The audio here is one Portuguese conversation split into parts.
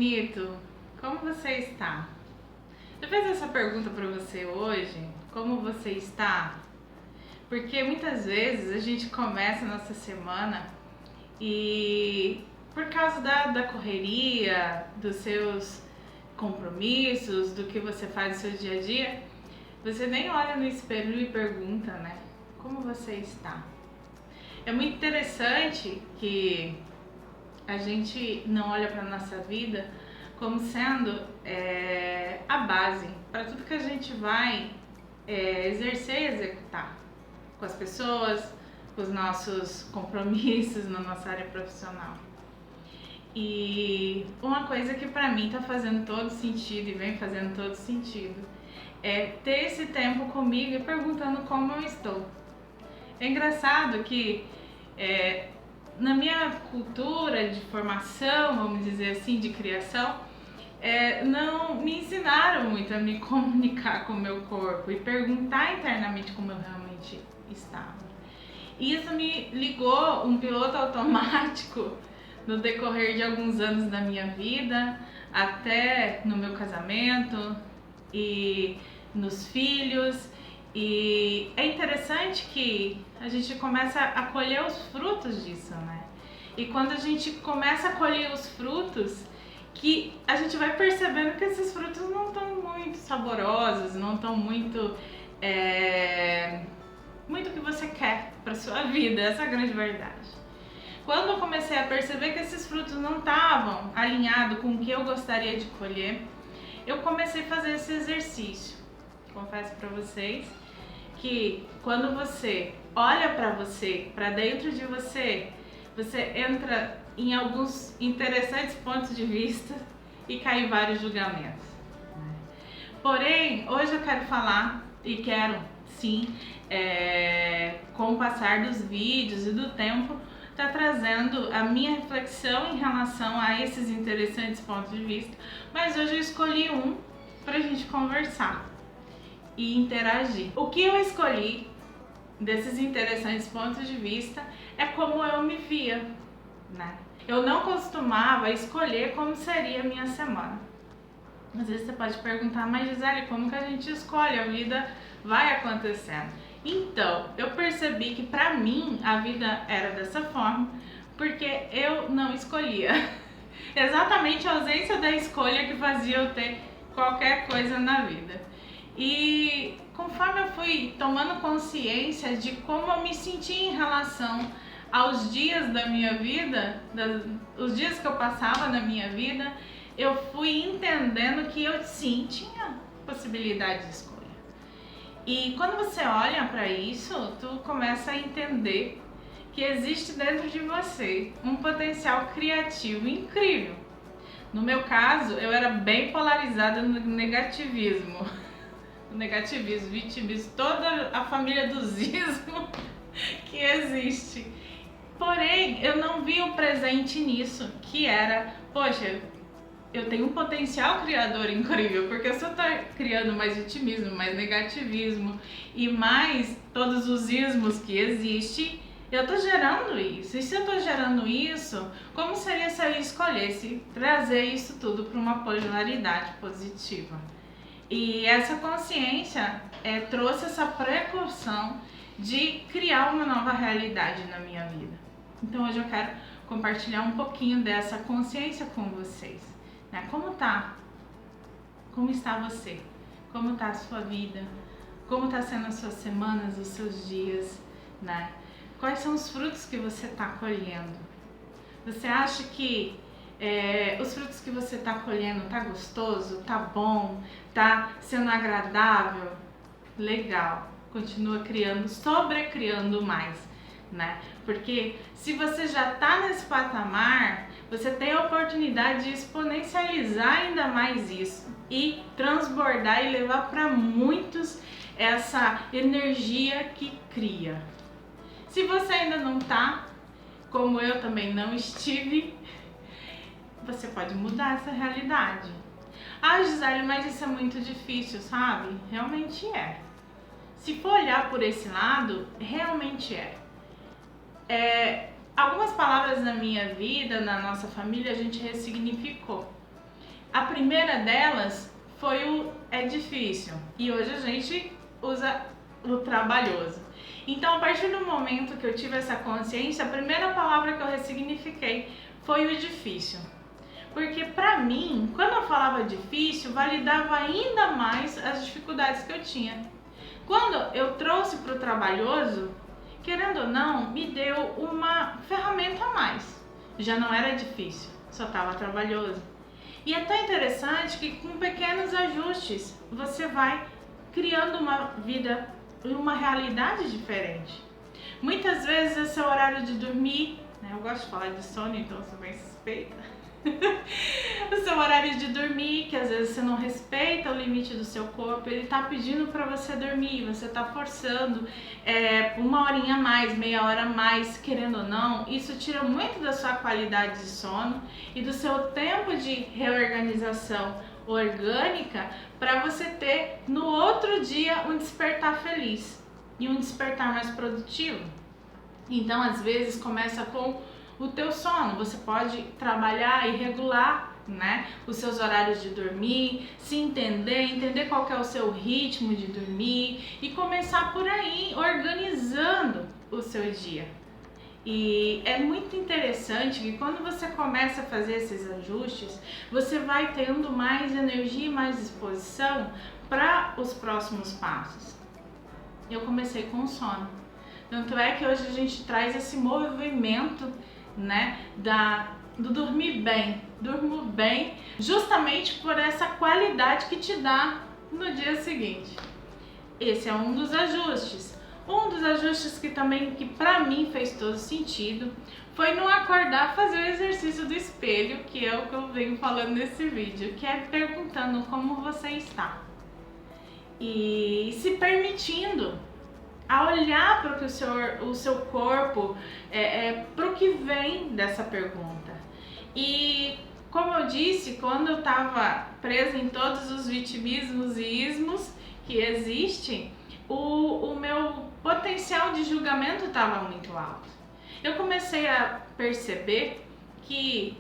infinito, como você está? Eu fiz essa pergunta para você hoje, como você está? Porque muitas vezes a gente começa a nossa semana e por causa da correria, dos seus compromissos, do que você faz no seu dia a dia, você nem olha no espelho e pergunta, né? Como você está? É muito interessante que a gente não olha para nossa vida como sendo a base para tudo que a gente vai exercer e executar com as pessoas, com os nossos compromissos na nossa área profissional. E uma coisa que para mim está fazendo todo sentido e vem fazendo todo sentido é ter esse tempo comigo e perguntando como eu estou. É engraçado que na minha cultura de formação, vamos dizer assim, de criação, não me ensinaram muito a me comunicar com o meu corpo e perguntar internamente como eu realmente estava. E isso me ligou um piloto automático no decorrer de alguns anos da minha vida, até no meu casamento e nos filhos. E é interessante que a gente começa a colher os frutos disso, né? E quando a gente começa a colher os frutos, que a gente vai percebendo que esses frutos não estão muito saborosos, não estão muito muito o que você quer para sua vida, essa é a grande verdade. Quando eu comecei a perceber que esses frutos não estavam alinhados com o que eu gostaria de colher, eu comecei a fazer esse exercício. Confesso para vocês que quando você olha para você, para dentro de você, você entra em alguns interessantes pontos de vista e cai em vários julgamentos. Porém, hoje eu quero falar e quero sim, com o passar dos vídeos e do tempo, tá trazendo a minha reflexão em relação a esses interessantes pontos de vista, mas hoje eu escolhi um para a gente conversar e interagir. O que eu escolhi desses interessantes pontos de vista é como eu me via, né? Eu não costumava escolher como seria a minha semana. Às vezes você pode perguntar, mas Gisele, como que a gente escolhe? A vida vai acontecendo. Então, eu percebi que pra mim a vida era dessa forma, porque eu não escolhia. Exatamente a ausência da escolha que fazia eu ter qualquer coisa na vida. E conforme eu fui tomando consciência de como eu me sentia em relação aos dias da minha vida, os dias que eu passava na minha vida, eu fui entendendo que eu sim tinha possibilidade de escolha. E quando você olha para isso, tu começa a entender que existe dentro de você um potencial criativo incrível. No meu caso, eu era bem polarizada no negativismo. O negativismo, vitimismo, toda a família do ismo que existe. Porém, eu não vi o presente nisso, que era, poxa, eu tenho um potencial criador incrível, porque se eu tô criando mais vitimismo, mais negativismo e mais todos os ismos que existem, eu tô gerando isso. E se eu tô gerando isso, como seria se eu escolhesse trazer isso tudo para uma polaridade positiva? E essa consciência trouxe essa precaução de criar uma nova realidade na minha vida. Então hoje eu quero compartilhar um pouquinho dessa consciência com vocês. Né? Como tá? Como está você? Como está a sua vida? Como está sendo as suas semanas, os seus dias? Né? Quais são os frutos que você está colhendo? Você acha que os frutos que você está colhendo tá gostoso, tá bom, tá sendo agradável? Legal, continua criando, sobrecriando mais, né? Porque se você já tá nesse patamar, você tem a oportunidade de exponencializar ainda mais isso e transbordar e levar para muitos essa energia que cria. Se você ainda não tá, como eu também não estive, você pode mudar essa realidade. Ah, Gisele, mas isso é muito difícil, sabe? Realmente é. Se for olhar por esse lado, realmente é. Algumas palavras da minha vida, na nossa família, a gente ressignificou. A primeira delas foi o é difícil e hoje a gente usa o trabalhoso. Então, a partir do momento que eu tive essa consciência, a primeira palavra que eu ressignifiquei foi o difícil. Porque pra mim, quando eu falava difícil, validava ainda mais as dificuldades que eu tinha. Quando eu trouxe para o trabalhoso, querendo ou não, me deu uma ferramenta a mais. Já não era difícil, só estava trabalhoso. E é tão interessante que com pequenos ajustes você vai criando uma vida e uma realidade diferente. Muitas vezes é seu horário de dormir, né? Eu gosto de falar de sono, então eu sou bem suspeita. O seu horário de dormir, que às vezes você não respeita o limite do seu corpo, ele tá pedindo para você dormir, você tá forçando uma horinha a mais, meia hora a mais, querendo ou não, isso tira muito da sua qualidade de sono e do seu tempo de reorganização orgânica para você ter no outro dia um despertar feliz e um despertar mais produtivo. Então, às vezes, começa com o teu sono. Você pode trabalhar e regular, né, os seus horários de dormir, se entender qual que é o seu ritmo de dormir e começar por aí, organizando o seu dia. E é muito interessante que quando você começa a fazer esses ajustes, você vai tendo mais energia e mais disposição para os próximos passos. Eu comecei com o sono. Tanto é que hoje a gente traz esse movimento, né, do dormir bem. Durmo bem justamente por essa qualidade que te dá no dia seguinte. Esse é um dos ajustes. Um dos ajustes que também, que pra mim fez todo sentido, foi no acordar fazer o exercício do espelho, que é o que eu venho falando nesse vídeo, que é perguntando como você está. E se permitindo a olhar para o seu corpo, para o que vem dessa pergunta. E como eu disse, quando eu estava presa em todos os vitimismos e ismos que existem, o meu potencial de julgamento estava muito alto. Eu comecei a perceber que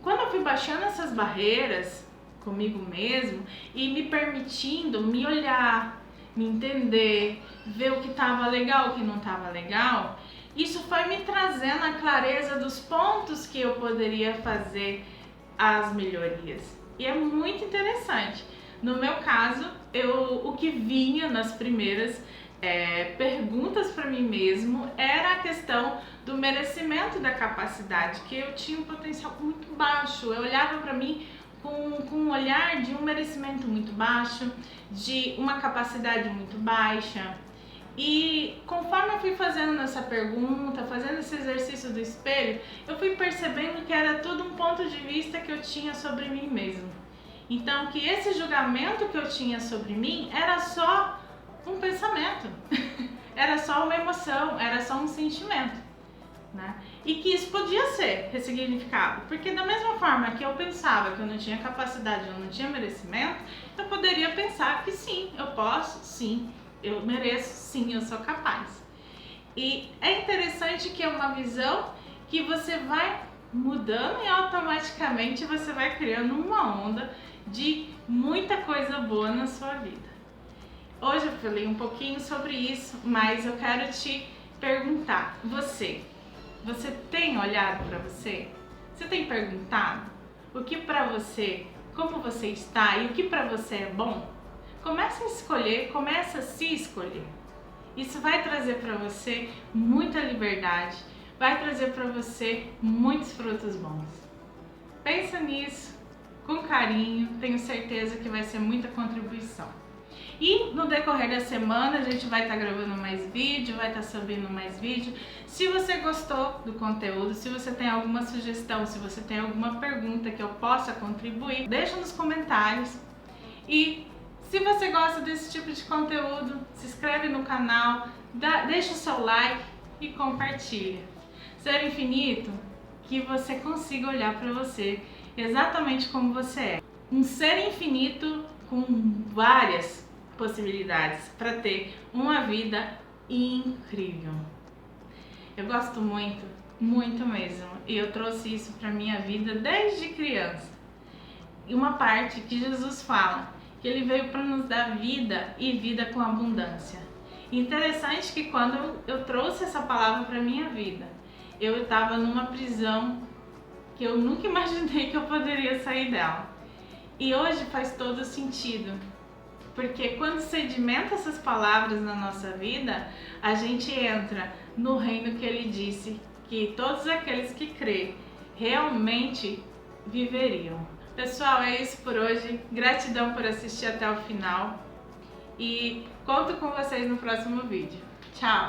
quando eu fui baixando essas barreiras comigo mesmo e me permitindo me olhar, me entender, ver o que estava legal, o que não estava legal, isso foi me trazendo a clareza dos pontos que eu poderia fazer as melhorias. E é muito interessante. No meu caso, o que vinha nas primeiras perguntas para mim mesmo era a questão do merecimento da capacidade, que eu tinha um potencial muito baixo. Eu olhava para mim com um olhar de um merecimento muito baixo, de uma capacidade muito baixa. E conforme eu fui fazendo essa pergunta, fazendo esse exercício do espelho, eu fui percebendo que era tudo um ponto de vista que eu tinha sobre mim mesmo. Então, que esse julgamento que eu tinha sobre mim era só um pensamento, era só uma emoção, era só um sentimento, né? E que isso podia ser ressignificado, porque da mesma forma que eu pensava que eu não tinha capacidade, eu não tinha merecimento, eu poderia pensar que sim, eu posso, sim, eu mereço, sim, eu sou capaz. E é interessante que é uma visão que você vai mudando e automaticamente você vai criando uma onda de muita coisa boa na sua vida. Hoje eu falei um pouquinho sobre isso, mas eu quero te perguntar, você tem olhado para você? Você tem perguntado o que para você, como você está e o que para você é bom? Comece a escolher, comece a se escolher. Isso vai trazer para você muita liberdade, vai trazer para você muitos frutos bons. Pensa nisso com carinho, tenho certeza que vai ser muita contribuição. E no decorrer da semana a gente vai estar gravando mais vídeo, vai estar subindo mais vídeo. Se você gostou do conteúdo, se você tem alguma sugestão, se você tem alguma pergunta que eu possa contribuir, deixa nos comentários. E se você gosta desse tipo de conteúdo, se inscreve no canal, deixa o seu like e compartilha. Ser infinito, que você consiga olhar para você exatamente como você é. Um ser infinito com várias possibilidades para ter uma vida incrível. Eu gosto muito mesmo, e eu trouxe isso para minha vida desde criança. uma parte que Jesus fala que ele veio para nos dar vida e vida com abundância. Interessante que quando eu trouxe essa palavra para minha vida, eu estava numa prisão que eu nunca imaginei que eu poderia sair dela. E hoje faz todo sentido, porque quando sedimenta essas palavras na nossa vida, a gente entra no reino que ele disse que todos aqueles que crêem realmente viveriam. Pessoal, é isso por hoje. Gratidão por assistir até o final e conto com vocês no próximo vídeo. Tchau!